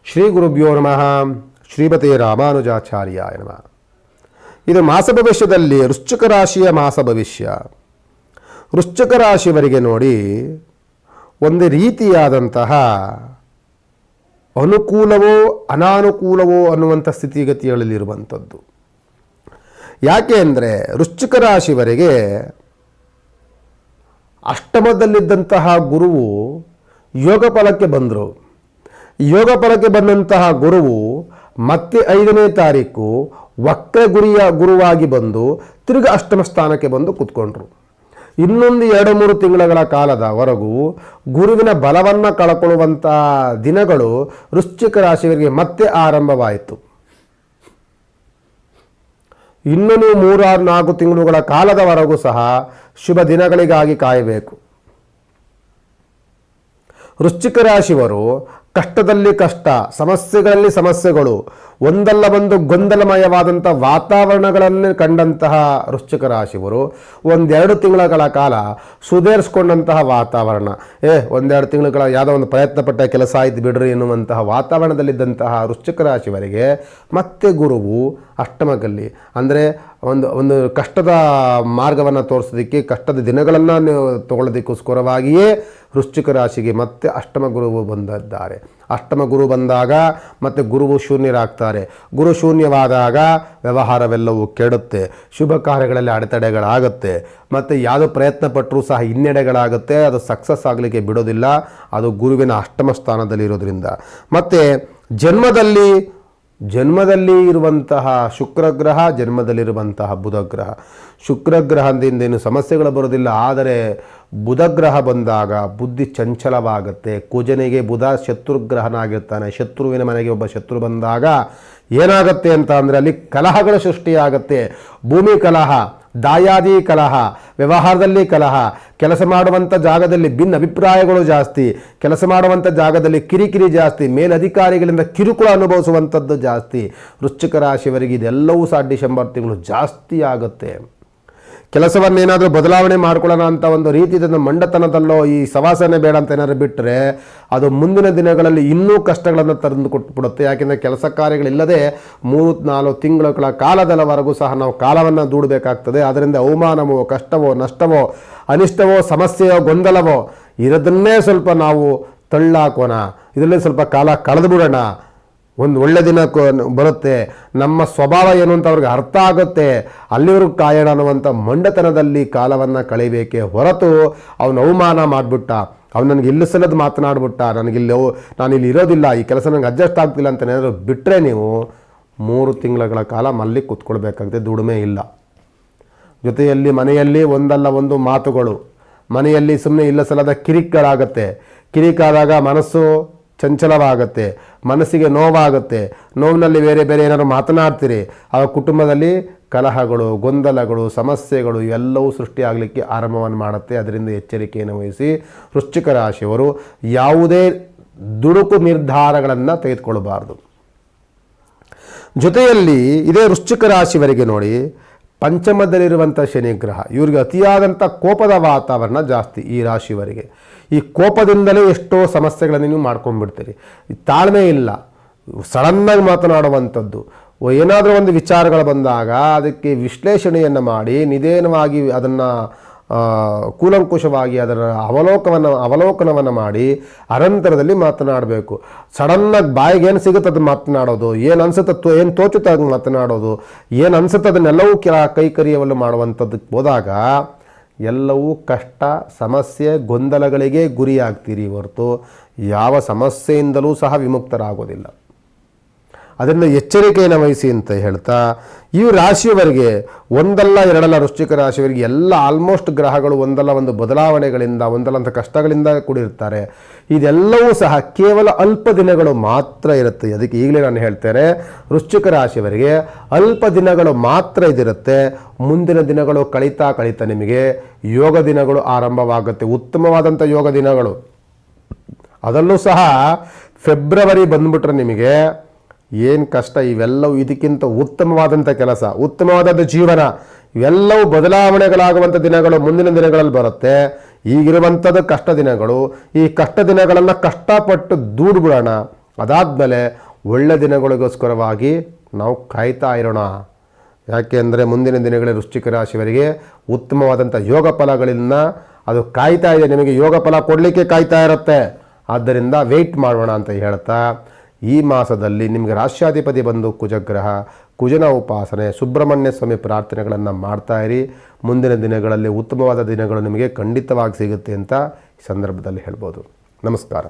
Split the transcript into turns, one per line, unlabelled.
ಶ್ರೀ ಗುರುಭ್ಯೋ ನಮಃ. ಶ್ರೀಮತೆ ರಾಮಾನುಜಾಚಾರ್ಯಾಯ ನಮಃ. ಇದು ಮಾಸ ಭವಿಷ್ಯದಲ್ಲಿ ವೃಶ್ಚಿಕ ರಾಶಿಯ ಮಾಸ ಭವಿಷ್ಯ. ವೃಶ್ಚಿಕ ರಾಶಿಯವರಿಗೆ ನೋಡಿ, ಒಂದು ರೀತಿಯಾದಂತಹ ಅನುಕೂಲವೋ ಅನಾನುಕೂಲವೋ ಅನ್ನುವಂಥ ಸ್ಥಿತಿಗತಿಗಳಲ್ಲಿರುವಂಥದ್ದು. ಯಾಕೆ ಅಂದರೆ ವೃಶ್ಚಿಕ ರಾಶಿಯವರಿಗೆ ಅಷ್ಟಮದಲ್ಲಿದ್ದಂತಹ ಗುರುವು ಯೋಗ ಫಲಕ್ಕೆ ಬಂದರು. ಯೋಗ ಫಲಕ್ಕೆ ಬಂದಂತಹ ಗುರುವು ಮತ್ತೆ 5ನೇ ತಾರೀಕು ವಕ್ರ ಗುರುವಾಗಿ ಬಂದು ತಿರುಗಿ ಅಷ್ಟಮ ಸ್ಥಾನಕ್ಕೆ ಬಂದು ಕೂತ್ಕೊಂಡ್ರು. ಇನ್ನೊಂದು 2-3 ತಿಂಗಳ ಕಾಲದವರೆಗೂ ಗುರುವಿನ ಬಲವನ್ನು ಕಳ್ಕೊಳ್ಳುವಂಥ ದಿನಗಳು ವೃಶ್ಚಿಕ ರಾಶಿಯವರಿಗೆ ಮತ್ತೆ ಆರಂಭವಾಯಿತು. ಇನ್ನು 3-4 ತಿಂಗಳುಗಳ ಕಾಲದವರೆಗೂ ಸಹ ಶುಭ ದಿನಗಳಿಗಾಗಿ ಕಾಯಬೇಕು. ವೃಶ್ಚಿಕ ರಾಶಿಯವರು ಕಷ್ಟದಲ್ಲಿ ಕಷ್ಟ, ಸಮಸ್ಯೆಗಳಲ್ಲಿ ಸಮಸ್ಯೆಗಳು, ಒಂದಲ್ಲ ಒಂದು ಗೊಂದಲಮಯವಾದಂಥ ವಾತಾವರಣಗಳನ್ನು ಕಂಡಂತಹ ವೃಶ್ಚಿಕ ರಾಶಿಯವರು 1-2 ತಿಂಗಳ ಕಾಲ ಸುಧಾರಿಸ್ಕೊಂಡಂತಹ ವಾತಾವರಣ, 1-2 ತಿಂಗಳ ಯಾವುದೋ ಒಂದು ಪ್ರಯತ್ನಪಟ್ಟ ಕೆಲಸ ಆಯ್ತು ಬಿಡ್ರಿ ಎನ್ನುವಂತಹ ವಾತಾವರಣದಲ್ಲಿದ್ದಂತಹ ವೃಶ್ಚಿಕ ರಾಶಿಯವರಿಗೆ ಮತ್ತೆ ಗುರುವು ಅಷ್ಟಮದಲ್ಲಿ, ಅಂದರೆ ಒಂದು ಕಷ್ಟದ ಮಾರ್ಗವನ್ನು ತೋರಿಸೋದಕ್ಕೆ, ಕಷ್ಟದ ದಿನಗಳನ್ನು ತಗೊಳ್ಳೋದಕ್ಕೋಸ್ಕರವಾಗಿಯೇ ವೃಶ್ಚಿಕ ರಾಶಿಗೆ ಮತ್ತೆ ಅಷ್ಟಮ ಗುರುವು ಬಂದಿದ್ದಾರೆ. ಅಷ್ಟಮ ಗುರು ಬಂದಾಗ ಮತ್ತೆ ಗುರುವು ಶೂನ್ಯರಾಗ್ತಾರೆ. ಗುರು ಶೂನ್ಯವಾದಾಗ ವ್ಯವಹಾರವೆಲ್ಲವೂ ಕೆಡುತ್ತೆ, ಶುಭ ಕಾರ್ಯಗಳಲ್ಲಿ ಅಡೆತಡೆಗಳಾಗುತ್ತೆ, ಮತ್ತು ಯಾವುದೋ ಪ್ರಯತ್ನ ಪಟ್ಟರೂ ಸಹ ಹಿನ್ನಡೆಗಳಾಗುತ್ತೆ, ಅದು ಸಕ್ಸಸ್ ಆಗಲಿಕ್ಕೆ ಬಿಡೋದಿಲ್ಲ. ಅದು ಗುರುವಿನ ಅಷ್ಟಮ ಸ್ಥಾನದಲ್ಲಿರೋದ್ರಿಂದ. ಮತ್ತು ಜನ್ಮದಲ್ಲಿ ಇರುವಂತಹ ಶುಕ್ರಗ್ರಹ, ಜನ್ಮದಲ್ಲಿರುವಂತಹ ಬುಧಗ್ರಹ. ಶುಕ್ರಗ್ರಹದಿಂದ ಏನು ಸಮಸ್ಯೆಗಳು ಬರೋದಿಲ್ಲ, ಆದರೆ ಬುಧಗ್ರಹ ಬಂದಾಗ ಬುದ್ಧಿ ಚಂಚಲವಾಗುತ್ತೆ. ಕುಜನಿಗೆ ಬುಧ ಶತ್ರುಗ್ರಹನಾಗಿರ್ತಾನೆ. ಶತ್ರುವಿನ ಮನೆಗೆ ಒಬ್ಬ ಶತ್ರು ಬಂದಾಗ ಏನಾಗುತ್ತೆ ಅಂತ ಅಂದರೆ ಅಲ್ಲಿ ಕಲಹಗಳ ಸೃಷ್ಟಿಯಾಗುತ್ತೆ. ಭೂಮಿ ಕಲಹ, ದಾಯಾದಿ ಕಲಹ, ವ್ಯವಹಾರದಲ್ಲಿ ಕಲಹ, ಕೆಲಸ ಮಾಡುವಂಥ ಜಾಗದಲ್ಲಿ ಭಿನ್ನ ಅಭಿಪ್ರಾಯಗಳು ಜಾಸ್ತಿ, ಕೆಲಸ ಮಾಡುವಂಥ ಜಾಗದಲ್ಲಿ ಕಿರಿಕಿರಿ ಜಾಸ್ತಿ, ಮೇಲಧಿಕಾರಿಗಳಿಂದ ಕಿರುಕುಳ ಅನುಭವಿಸುವಂಥದ್ದು ಜಾಸ್ತಿ. ವೃಶ್ಚಿಕ ರಾಶಿಯವರಿಗೆ ಇದೆಲ್ಲವೂ ಸಹ ಡಿಸೆಂಬರ್ ತಿಂಗಳು ಜಾಸ್ತಿ ಆಗುತ್ತೆ. ಕೆಲಸವನ್ನೇನಾದರೂ ಬದಲಾವಣೆ ಮಾಡ್ಕೊಳ್ಳೋಣ ಅಂತ ಒಂದು ರೀತಿಯಿಂದ ಮಂಡತನದಲ್ಲೋ ಈ ಸವಾಸನೆ ಬೇಡ ಅಂತ ಏನಾದ್ರು ಬಿಟ್ಟರೆ ಅದು ಮುಂದಿನ ದಿನಗಳಲ್ಲಿ ಇನ್ನೂ ಕಷ್ಟಗಳನ್ನು ತಂದು ಕೊಟ್ಬಿಡುತ್ತೆ. ಯಾಕೆಂದರೆ ಕೆಲಸ ಕಾರ್ಯಗಳಿಲ್ಲದೆ 3-4 ತಿಂಗಳ ಕಾಲದವರೆಗೂ ಸಹ ನಾವು ಕಾಲವನ್ನು ದೂಡಬೇಕಾಗ್ತದೆ. ಅದರಿಂದ ಅವಮಾನವೋ, ಕಷ್ಟವೋ, ನಷ್ಟವೋ, ಅನಿಷ್ಟವೋ, ಸಮಸ್ಯೆಯೋ, ಗೊಂದಲವೋ ಇರೋದನ್ನೇ ಸ್ವಲ್ಪ ನಾವು ತಳ್ಳಾಕೋಣ, ಇದರಲ್ಲೇ ಸ್ವಲ್ಪ ಕಾಲ ಕಳೆದು ಬಿಡೋಣ, ಒಂದು ಒಳ್ಳೆ ದಿನ ಬರುತ್ತೆ, ನಮ್ಮ ಸ್ವಭಾವ ಏನು ಅಂತ ಅವ್ರಿಗೆ ಅರ್ಥ ಆಗುತ್ತೆ, ಅಲ್ಲಿವರೆಗೂ ಕಾಯೋಣ ಅನ್ನುವಂಥ ಮಂಡತನದಲ್ಲಿ ಕಾಲವನ್ನು ಕಳಿಬೇಕೇ ಹೊರತು ಅವನು ಅವಮಾನ ಮಾಡಿಬಿಟ್ಟ, ಅವ್ನು ನನಗೆ ಇಲ್ಲಿ ಸಲದ ಮಾತನಾಡ್ಬಿಟ್ಟ, ನಾನಿಲ್ಲಿ ಇರೋದಿಲ್ಲ, ಈ ಕೆಲಸ ನನಗೆ ಅಡ್ಜಸ್ಟ್ ಆಗ್ತಿಲ್ಲ ಅಂತ ಏನಾದರೂ ಬಿಟ್ಟರೆ ನೀವು 3 ತಿಂಗಳ ಕಾಲ ಮಲ್ಲಿ ಕೂತ್ಕೊಳ್ಬೇಕಾಗುತ್ತೆ. ದುಡಿಮೆ ಇಲ್ಲ. ಜೊತೆಯಲ್ಲಿ ಮನೆಯಲ್ಲಿ ಒಂದಲ್ಲ ಒಂದು ಮಾತುಗಳು, ಮನೆಯಲ್ಲಿ ಸುಮ್ಮನೆ ಇಲ್ಲ ಸಲದ ಕಿರಿಕ್ಗಳಾಗತ್ತೆ. ಕಿರಿಕಾದಾಗ ಮನಸ್ಸು ಚಂಚಲವಾಗುತ್ತೆ, ಮನಸ್ಸಿಗೆ ನೋವಾಗುತ್ತೆ. ನೋವಿನಲ್ಲಿ ಬೇರೆ ಬೇರೆ ಏನಾದ್ರು ಮಾತನಾಡ್ತೀರಿ, ಆ ಕುಟುಂಬದಲ್ಲಿ ಕಲಹಗಳು, ಗೊಂದಲಗಳು, ಸಮಸ್ಯೆಗಳು ಇವೆಲ್ಲವೂ ಸೃಷ್ಟಿಯಾಗಲಿಕ್ಕೆ ಆರಂಭವನ್ನು ಮಾಡುತ್ತೆ. ಅದರಿಂದ ಎಚ್ಚರಿಕೆಯನ್ನು ವಹಿಸಿ ವೃಶ್ಚಿಕ ರಾಶಿಯವರು ಯಾವುದೇ ದುಡುಕು ನಿರ್ಧಾರಗಳನ್ನು ತೆಗೆದುಕೊಳ್ಳಬಾರ್ದು. ಜೊತೆಯಲ್ಲಿ ಇದೇ ವೃಶ್ಚಿಕ ರಾಶಿಯವರಿಗೆ ನೋಡಿ, ಪಂಚಮದಲ್ಲಿರುವಂಥ ಶನಿಗ್ರಹ ಇವ್ರಿಗೆ ಅತಿಯಾದಂಥ ಕೋಪದ ವಾತಾವರಣ ಜಾಸ್ತಿ. ಈ ರಾಶಿಯವರಿಗೆ ಈ ಕೋಪದಿಂದಲೇ ಎಷ್ಟೋ ಸಮಸ್ಯೆಗಳನ್ನು ನೀವು ಮಾಡ್ಕೊಂಡ್ಬಿಡ್ತೀರಿ. ತಾಳ್ಮೆ ಇಲ್ಲ, ಸಡನ್ನಾಗಿ ಮಾತನಾಡುವಂಥದ್ದು. ಏನಾದರೂ ಒಂದು ವಿಚಾರಗಳು ಬಂದಾಗ ಅದಕ್ಕೆ ವಿಶ್ಲೇಷಣೆಯನ್ನು ಮಾಡಿ ನಿಧಾನವಾಗಿ ಅದನ್ನು ಕೂಲಂಕುಷವಾಗಿ ಅದರ ಅವಲೋಕನವನ್ನು ಮಾಡಿ ಅನಂತರದಲ್ಲಿ ಮಾತನಾಡಬೇಕು. ಸಡನ್ನಾಗಿ ಬಾಯಿಗೆ ಏನು ಸಿಗುತ್ತೆ ಅದು ಮಾತನಾಡೋದು, ಏನು ಅನಿಸುತ್ತೆ, ಏನು ತೋಚುತ್ತೆ ಅದು ಮಾತನಾಡೋದು, ಏನು ಅನಿಸುತ್ತೆ ಅದನ್ನೆಲ್ಲವೂ ಕೈಕರ್ಯವನ್ನು ಮಾಡುವಂಥದ್ದಕ್ಕೆ ಹೋದಾಗ ಎಲ್ಲವೂ ಕಷ್ಟ, ಸಮಸ್ಯೆ, ಗೊಂದಲಗಳಿಗೆ ಗುರಿಯಾಗ್ತೀರಿ ಹೊರತು ಯಾವ ಸಮಸ್ಯೆಯಿಂದಲೂ ಸಹ ವಿಮುಕ್ತರಾಗೋದಿಲ್ಲ. ಅದರಿಂದ ಎಚ್ಚರಿಕೆಯನ್ನು ವಹಿಸಿ ಅಂತ ಹೇಳ್ತಾ, ಈ ರಾಶಿಯವರಿಗೆ ಒಂದಲ್ಲ ಎರಡಲ್ಲ ವೃಶ್ಚಿಕ ರಾಶಿಯವರಿಗೆ ಎಲ್ಲ ಆಲ್ಮೋಸ್ಟ್ ಗ್ರಹಗಳು ಒಂದಲ್ಲ ಒಂದು ಬದಲಾವಣೆಗಳಿಂದ, ಒಂದಲ್ಲ ಒಂದು ಕಷ್ಟಗಳಿಂದ ಕೂಡಿರ್ತಾರೆ. ಇದೆಲ್ಲವೂ ಸಹ ಕೇವಲ ಅಲ್ಪ ದಿನಗಳು ಮಾತ್ರ ಇರುತ್ತೆ. ಅದಕ್ಕೆ ಈಗಲೇ ನಾನು ಹೇಳ್ತೇನೆ, ವೃಶ್ಚಿಕ ರಾಶಿಯವರಿಗೆ ಅಲ್ಪ ದಿನಗಳು ಮಾತ್ರ ಇದಿರುತ್ತೆ. ಮುಂದಿನ ದಿನಗಳು ಕಳೀತಾ ನಿಮಗೆ ಯೋಗ ದಿನಗಳು ಆರಂಭವಾಗುತ್ತೆ, ಉತ್ತಮವಾದಂಥ ಯೋಗ ದಿನಗಳು. ಅದರಲ್ಲೂ ಸಹ ಫೆಬ್ರವರಿ ಬಂದ್ಬಿಟ್ರೆ ನಿಮಗೆ ಏನು ಕಷ್ಟ, ಇವೆಲ್ಲವೂ ಇದಕ್ಕಿಂತ ಉತ್ತಮವಾದಂಥ ಕೆಲಸ, ಉತ್ತಮವಾದಂಥ ಜೀವನ, ಇವೆಲ್ಲವೂ ಬದಲಾವಣೆಗಳಾಗುವಂಥ ದಿನಗಳು ಮುಂದಿನ ದಿನಗಳಲ್ಲಿ ಬರುತ್ತೆ. ಈಗಿರುವಂಥದ್ದು ಕಷ್ಟ ದಿನಗಳು. ಈ ಕಷ್ಟ ದಿನಗಳನ್ನು ಕಷ್ಟಪಟ್ಟು ದೂಡ್ಬಿಡೋಣ, ಅದಾದಮೇಲೆ ಒಳ್ಳೆ ದಿನಗಳಿಗೋಸ್ಕರವಾಗಿ ನಾವು ಕಾಯ್ತಾ ಇರೋಣ. ಯಾಕೆ ಅಂದರೆ ಮುಂದಿನ ದಿನಗಳಲ್ಲಿ ವೃಶ್ಚಿಕ ರಾಶಿಯವರಿಗೆ ಉತ್ತಮವಾದಂಥ ಯೋಗ ಫಲಗಳಿಂದ ಅದು ಕಾಯ್ತಾ ಇದೆ, ನಿಮಗೆ ಯೋಗ ಫಲ ಕೊಡಲಿಕ್ಕೆ ಕಾಯ್ತಾ ಇರುತ್ತೆ. ಆದ್ದರಿಂದ ವೆಯ್ಟ್ ಮಾಡೋಣ ಅಂತ ಹೇಳ್ತಾ, ಈ ಮಾಸದಲ್ಲಿ ನಿಮಗೆ ರಾಶ್ಯಾಧಿಪತಿ ಬಂದು ಕುಜಗ್ರಹ, ಕುಜನ ಉಪಾಸನೆ, ಸುಬ್ರಹ್ಮಣ್ಯ ಸ್ವಾಮಿ ಪ್ರಾರ್ಥನೆಗಳನ್ನು ಮಾಡ್ತಾಯಿರಿ. ಮುಂದಿನ ದಿನಗಳಲ್ಲಿ ಉತ್ತಮವಾದ ದಿನಗಳು ನಿಮಗೆ ಖಂಡಿತವಾಗಿ ಸಿಗುತ್ತೆ ಅಂತ ಈ ಸಂದರ್ಭದಲ್ಲಿ ಹೇಳ್ಬೋದು. ನಮಸ್ಕಾರ.